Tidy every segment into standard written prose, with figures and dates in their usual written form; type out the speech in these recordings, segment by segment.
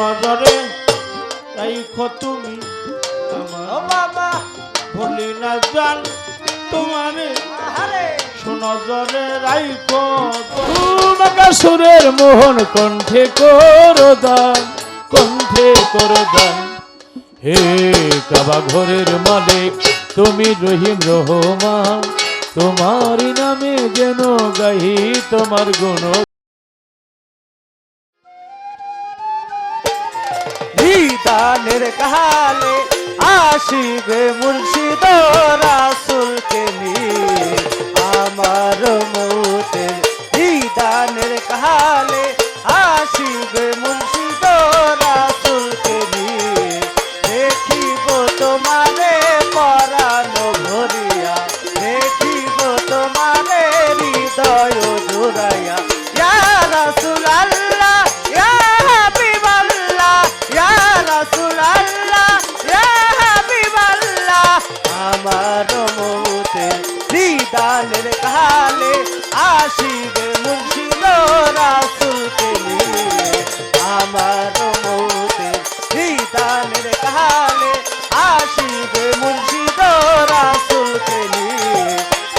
নজরে রাইখো তুমি আমার বাবা ভুলি না জান তোমারে সুনজরে রাইখো সুরের মোহন কণ্ঠে করো দান, কণ্ঠে করো দান। হে কাবা ঘরের মালিক তুমি রহিম রহমান, তোমারই নামে যেন গাহি তোমার গুণ। দানের কালে আশিবে মুর্শিদ রাসূলকে নিয়ে আমার মৌতের দানের কালে আশিবে মুর্শিদ রাসূলকে নিয়ে দেখিব তোমারে পরানো ভরিয়া, দেখিব তোমারে হৃদয় জুড়াইয়া। ইয়া রাসূলুল্লাহ ইয়া হাবিবাল্লাহ ইয়া রাসূলুল্লাহ ইয়া হাবিবাল্লাহ, আমার মৌতের দিদানের কালে আসিবে মুর্শিদ রাসূলকে নিয়ে আমার মৌতের দিদানের কালে আসিবে মুর্শিদ রাসূলকে নিয়ে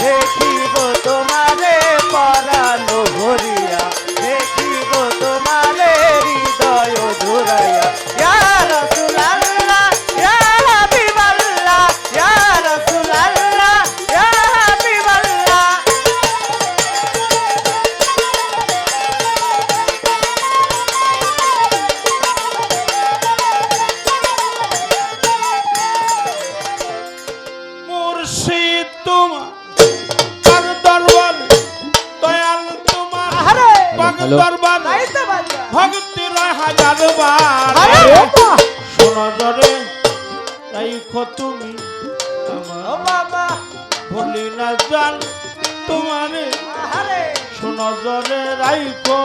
দেখিব তোমারে পরানো ভরিয়া, দেখিব তোমারে হৃদয় জুড়াইয়া। ইয়া রাসূলুল্লাহ ইয়া হাবিবাল্লাহ ইয়া রাসূলুল্লাহ ইয়া হাবিবাল্লাহ। মুর্শিদ তোমার দরবার দয়াল তোমার পাক দরবার ভক্তির হাজার বার সুনজরে রাইখো তুমি আমার বাবা ভুলি না জান তোমারে সুনজরে রাইখো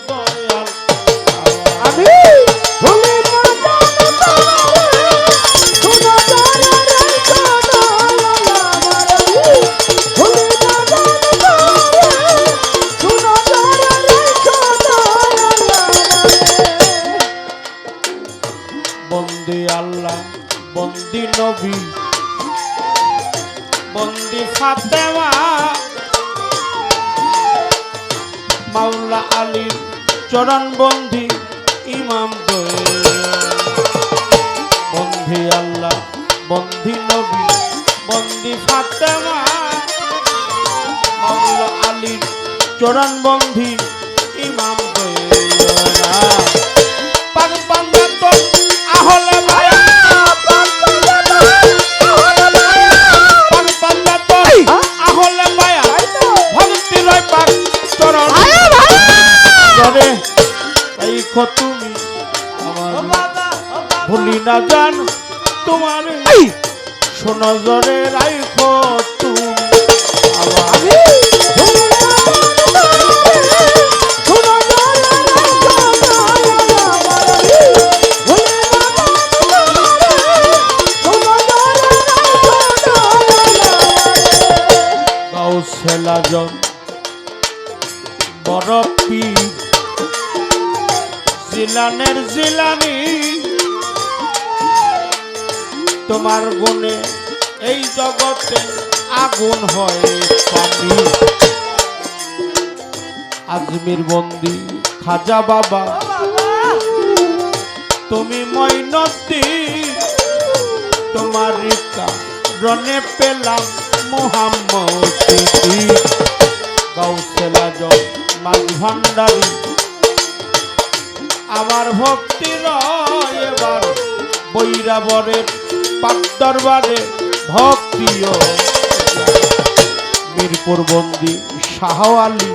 দয়াল আমি ভুলি না বন্দি আল্লাহ বন্দি নবী বন্দি ফাতেমা মাওলা আলীর চরণ বন্দি ইমাম বন্দি আল্লাহ বন্দি নবী বন্দি ফাতেমা মাওলা আলীর চরণ বন্দি ইমাম পাক বান্দা তো আহলে মায়া পাক বান্দা তো আহলে মায়া ভক্তি রয় পাক চরণ ধরে রাইখো তুমি আমার ভুলি না জান তোমার সুনজরে রাইখো তুমি আমার জন বড় পীর জিলানের জিলানি তোমার গুণে এই জগতে আগুন হয় পানি। আজমির বন্দি খাজা বাবা তুমি মঈনুদ্দি তোমার রিকা রনে পেলাম মুহাম্মদ গাউসুল আজম মাঝ ভান্ডারী আমার ভক্তির এবার বৈরাবরের পাক দরবারে ভক্তিও মিরপুর বন্দি শাহ আলী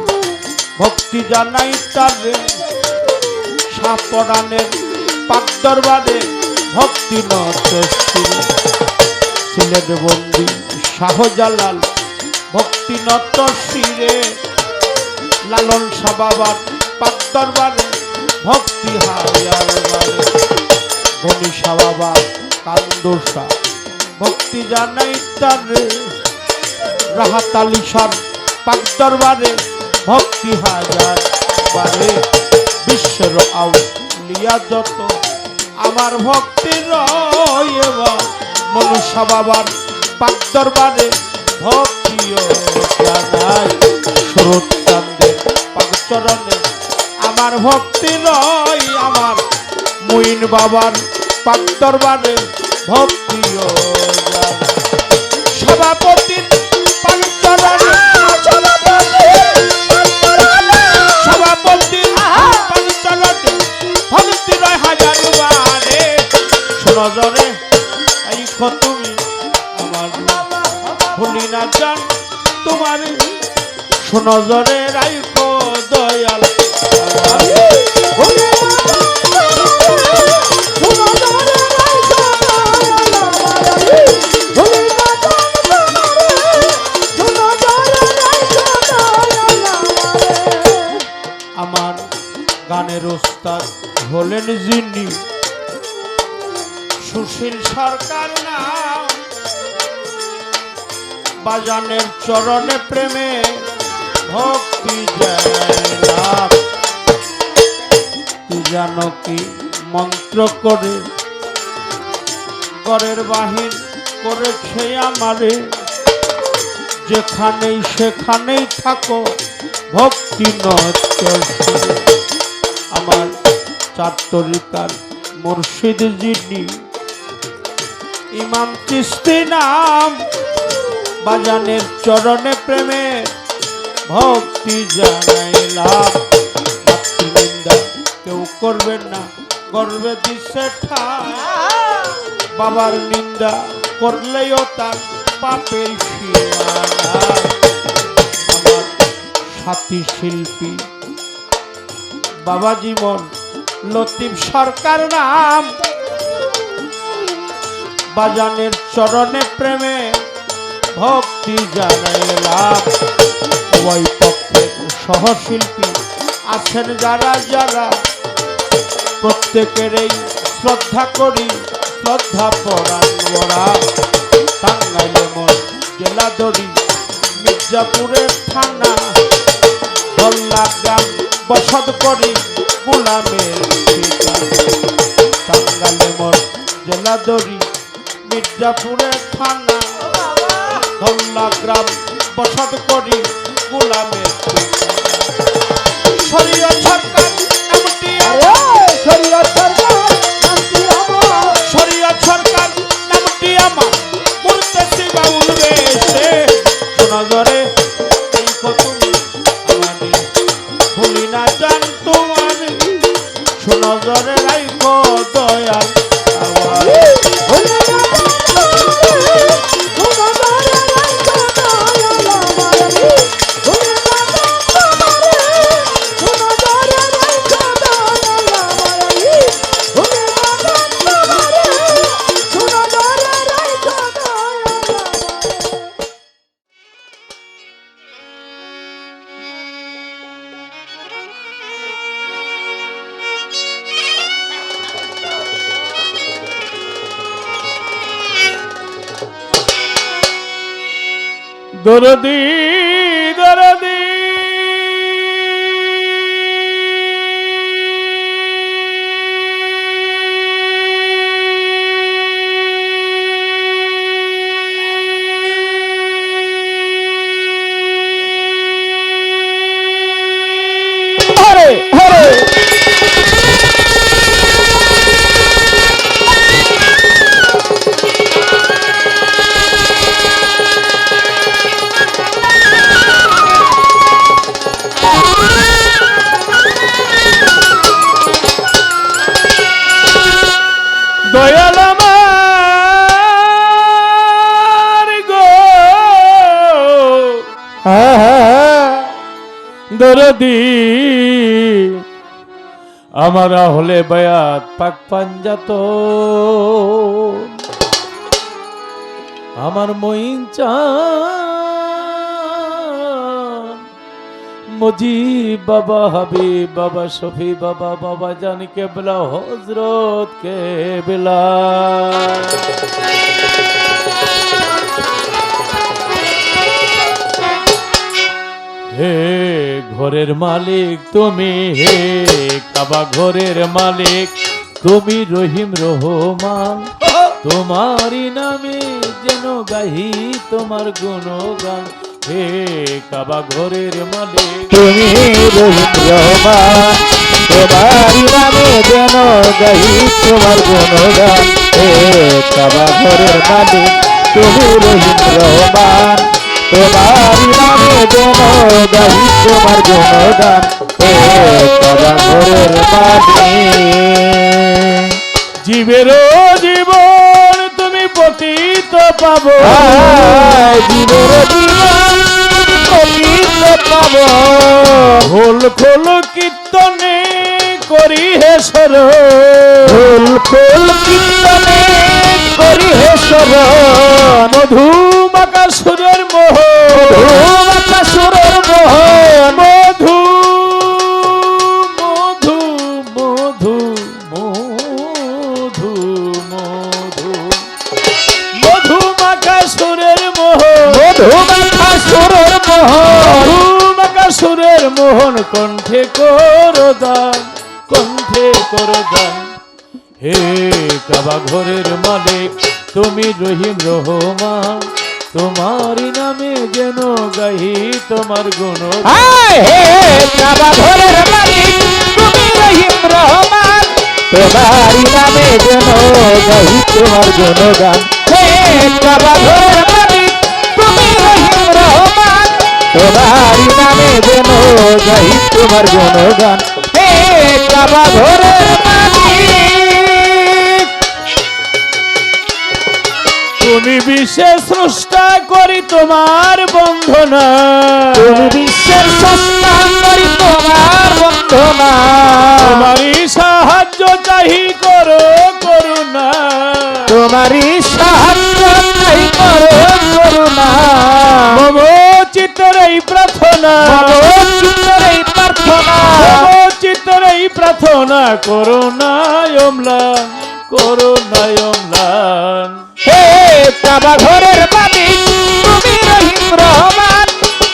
ভক্তি জানাই তারে শাহপরানের পাক দরবারে ভক্তি নত সিলেট বন্দি শাহজালাল ভক্তি নত শিরে লালন শাহ বাবার পাক দরবারে ভক্তি হাজার বারে গনি শাহ বাবা কান্দোসা ভক্তি জানাই তারে রাহাত আলী শাহ পাক দরবারে ভক্তি হাজার বারে বিশ্বের আউলিয়া যত আমার ভক্তির এবার মনুষ্য বাবার পাক দরবারে ভক্তিও জানাই স্রোত চান্দের পাক চরণে আমার ভক্তি রই আমার মুইন বাবার পাক দরবারে ভক্তিও জানাই সভাপতির পাক চরণে সভাপতির পাক চরণে ভক্তি রয় হাজার বারে নজরে এই তুমি আমার ভুলি না জান তোমার সুনজরে রাইখো দয়াল আমার গানের ওস্তাদ হলেন যিনি সুশীল সরকার নাম বাজানের চরণে প্রেমে ভক্তি জানাম তুই জানো কি মন্ত্র করে ঘরের বাহির করেছে আমারে যেখানেই সেখানেই থাকো ভক্তি নচর আমার চার তরিকার মুর্শিদ যিনি ইমাম চিশতি নাম বাজানের চরণে প্রেমে ভক্তি জানাইলাম মাতৃনিন্দা কেউ করবেন না গর্বে দিছে ঠাই বাবার নিন্দা করলেও তার পাপের সীমানা আমার সাথী শিল্পী বাবা জীবন লতিফ সরকার নাম বাজানের চরণে প্রেমে ভক্তি জানাইলাম ওই পক্ষের সহশিল্পী আছেন যারা যারা প্রত্যেকেরই শ্রদ্ধা করি শ্রদ্ধা পরায়ণরা টাঙ্গাইলে মন জেলা দড়ি মির্জাপুরের থানা ধল্লা গ্রাম বসত করি গোলামের টাঙ্গাইলে মন জেলা দড়ি মির্জাপুরের থানা ধল্লা গ্রাম বসত করি গোলামের শরীয়ত সরকার নামটি শরীয়ত সরকার নামটি আমার শরীয়ত সরকার নামটি আমার মুর্তসি বাউল বেশে নজরে এই তুমি আমাদের ভুলি না জান তোমার সুনজরে রাইখো দয়াল আমার দরদি দরদি হরে হরে দয়াল আমার গো দরদি আমারা হলে বায়াত পাক পাঞ্জাত আমার মইন চান মুজিব বাবা হাবিব বাবা শফি বাবা বাবা জান কেবলা হযরত কেবলা হে ঘরের মালিক তুমি হে কাবা ঘরের মালিক তুমি রহিম রহমান, তোমারই নামে যেন গাহি তোমার গুণগান। হে কাবা ঘরের মালিক, তুমি রহিম রহমান, তোমারই নামে যেন গাহি তোমার গুণগান। হে কাবা ঘরের মালিক, তুমি রহিম রহমান, তোমারই নামে যেন গাহি তোমার গুণগান। হে কাবা ঘরের মালিক, জীবেরও জীবন তুমি পতিত পাবো, জীবের জীবন পতিত পাব। খোল খোল কীর্তনে করি হে সর, ফুল ফুল কীর্তনে করি হে শরণ। মধুমাকা সুরের মোহ, মধুমাতা সুরের মোহন, মধু মধু মধু মধু মধু মধুমাকা সুরের মোহ, মধুমাতা সুরের মোহন। মধুমাকা সুরের মোহন কণ্ঠে করো দান, কণ্ঠে করো দান। হে কাবা ঘরের মালিক, তুমি রহিম রহমান, তোমারই নামে যেন গাহি তোমার গুণ। হায় হে কাবা ঘরের মালিক, তুমি রহিম রহমান, তোমারই নামে যেন গাহি তোমার গুণগান। হে কাবা ঘরের মালিক, তুমি রহিম রহমান, তোমারই নামে যেন গাহি তোমার গুণগান। হে কাবা ঘরের মালিক, তুমি বিশেষ স্রষ্টা করি তোমার বন্ধনা, তুমি বিশ্বের সস্তা করি তোমার বন্ধনা। তোমারই সাহায্য চাহি করো করুণা, তোমারই সাহায্য চাই করো করুণা। মম চিত্তের এই প্রার্থনা, ভগবতীর এই প্রার্থনা, মম চিত্তের এই প্রার্থনা, করুণায় অম্লান, করুণায় অম্লান। হে কাবা ঘরের মালিক, তুমি রহিম রহমান,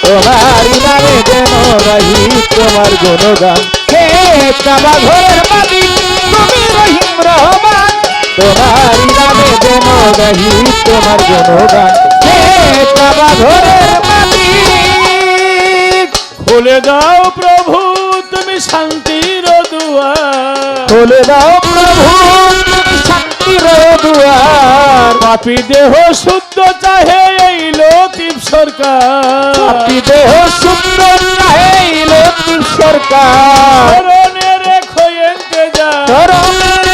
তোমারই নামে যেন গাহি তোমার গুণগান। হে কাবা ঘরের মালিক, তুমি রহিম রহমান, তোমারই নামে যেন গাহি তোমার গুণগান। হে কাবা ঘরের মালিক, খুলে দাও প্রভু তুমি শান্তির দুয়ার, খুলে দাও প্রভু তুমি শান্তির দুয়ার। পাপী দেহ শুদ্ধ চাহে এই লতিফ সরকার, পাপী দেহ সুন্দর চাহে লতিফ সরকার। চরণে রেখো ইন্তেজার, চরণের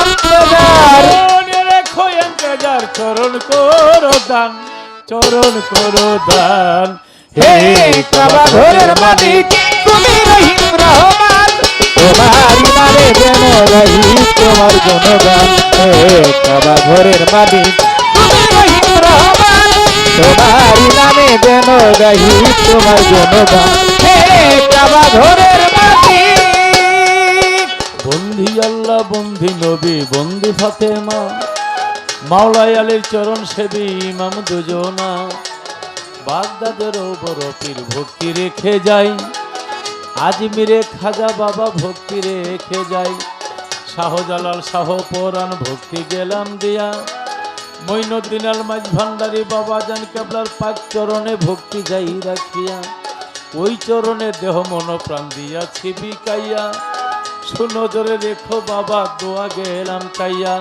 অন্তরার, চরণে রেখো ইন্তেজার, চরণ করো দান, চরণ করো দান। হে কাবা ঘরের মালিক, তুমি রহিম রহমান, তোমারই নামে যেন গাহি তোমার গুণগান। হে কাবা ঘরের মালিক, তুমি রহিম রহমান, তোমারই নামে যেন গাহি তোমার গুণগান। হে কাবা ঘরের মালিক, বন্ধি আল্লাহ, বন্ধি নবী, বন্ধি ফাতেমা, মাওলাই আলীর চরণ সেবী ইমাম দুজনা, বাগদাদের বড় পীর ভক্তি রেখে যাই, আজমিরে খাজা বাবা ভক্তি রেখে যাই, শাহজালাল শাহ পরাণ ভক্তি গেলাম দিয়া, মঈনুদ্দিন আল মাঝ ভান্ডারী বাবা জান কেবলার পাক চরণে ভক্তি যাই রাখিয়া, ওই চরণে দেহ মন প্রাণ দিয়াছি বিকাইয়া, সুনজরে রেখো বাবা দোয়া গেলাম চাইয়া,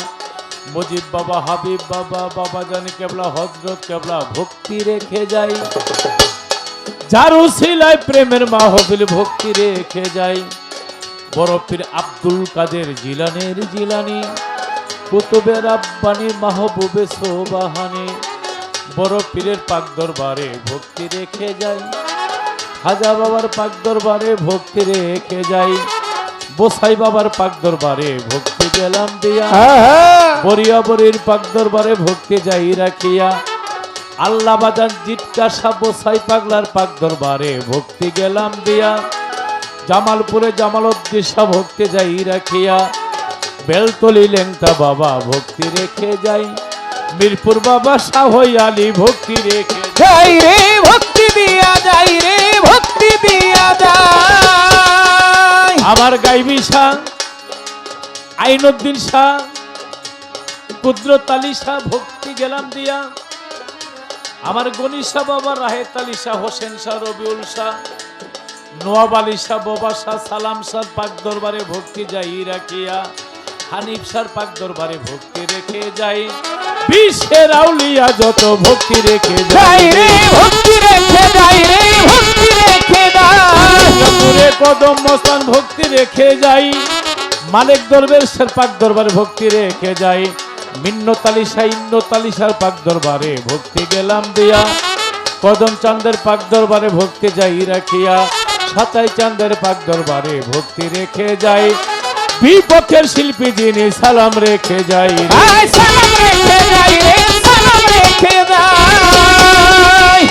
মজিদ বাবা, হাবিব বাবা, বাবা জান কেবলা, হযরত কেবলা ভক্তি রেখে যাই, যার উসিলায় প্রেমের মাহফিল ভক্তি রেখে যাই, বড় পীর আব্দুল কাদের জিলানের জিলানি, কুতুবে রাব্বানি মাহবুবে সোবাহানি, বড় পীরের পাক দরবারে ভক্তি রেখে যাই, খাজা বাবার পাক দরবারে ভক্তি রেখে যাই, বোসাই বাবার পাক দরবারে ভক্তি গেলাম দিয়া, বরিয়া বরির পাক দরবারে ভক্তি যাই রাখিয়া, আল্লাহ বাজান জিটকা সাহ বোসাই পাগলার পাক দরবারে ভক্তি গেলাম দিয়া, জামালপুরে জামালউদ্দিন শাহ ভক্তি যাই রাখিয়া, বেলতলি লেংটা বাবা ভক্তি রেখে যাই, মিরপুর বাবা শাহ আলী ভক্তি রেখে যাই রে ভক্তি দিয়া, যাই রে ভক্তি দিয়া যাই। আমার গাইবি শাহ আইনুদ্দিন শাহ, কুদরত আলী শাহ ভক্তি গেলাম দিয়া, আমার গনি শাহ বাবা রাহেত আলী শাহ, হোসেন শাহ, রবিউল শাহ, নোয়াব আলী শাহ, বাবা শাহ, সালাম শাহ পাক দরবারে ভক্তি যাই রাখিয়া, হানিফ শাহ পাক দরবারে ভক্তি রেখে যাই, বিশ্বের আউলিয়া যত ভক্তি রেখে যাই যাই রে ভক্তি রেখে যাই রে ভক্তি রেখে যাই পুরে কদম মস্তান ভক্তি রেখে যাই, মালিক দরবার শাহ পাক দরবারে ভক্তি রেখে যাই, মিন্নত আলী শাহ, ইন্নত আলী শাহ পাক দরবারে ভক্তি গেলাম দিয়া, কদম চাঁদের পাক দরবারে ভক্তি যাই রাখিয়া, সাতাই চাঁদের পাক দরবারে ভক্তি রেখে যাই, বিপক্ষের শিল্পী যিনি সালাম রেখে যাই রে। আয় সালাম রেখে যাই রে সালাম রেখে যাই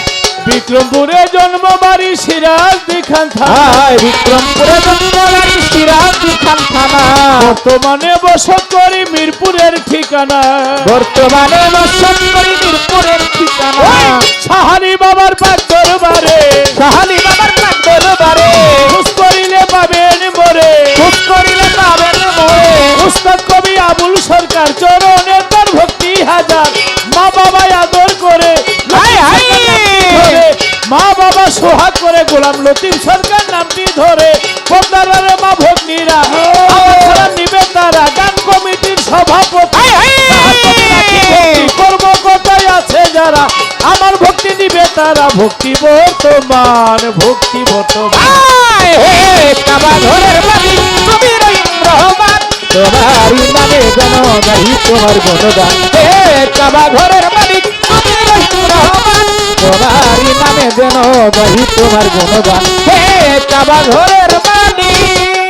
বিক্রমপুরে জন্ম বাড়ি সিরাজদি খান থানা, আয় বিক্রমপুরে জন্মবাড়ি সিরাজদি খান থানা বর্তমানে বসত করি মিরপুরের ঠিকানা, বর্তমানে বসত করি মিরপুরের ঠিকানা সাহানি বাবার পাক দরবারে, সাহালি বাবার পাক দরবারে খুশ করিলে পাবেন মোরে, খুশ করিলে পাবেন মোরে উস্তাদ কবি আবুল সরকার চরণে তার ভক্তি হাজার, মা বাবা আদর করে হায় হায় ধরে, মা বাবা সোহাগ করে গোলাম লতিফ সরকার নামটি ধরে, পদ্মারে মা ভগ্নীরা আমার ছাড়া নিবে তারা, গান কমিটির সভাপতি কর্মকর্তায় আছে যারা, আমার ভক্তি নিবে তারা, ভক্তি বর্তমান, ভক্তি বর্তমান। আয় হে কাবা ঘরের মালিক কবি রহিম রহমান তোমারই নামে যেন গাহি তোমার গুণগান হে কাবা ঘরের মালিক কবি রহিম রহমান তোমারই নামে যেন গাহি তোমার গুণগান হে কাবা ঘরের মালিক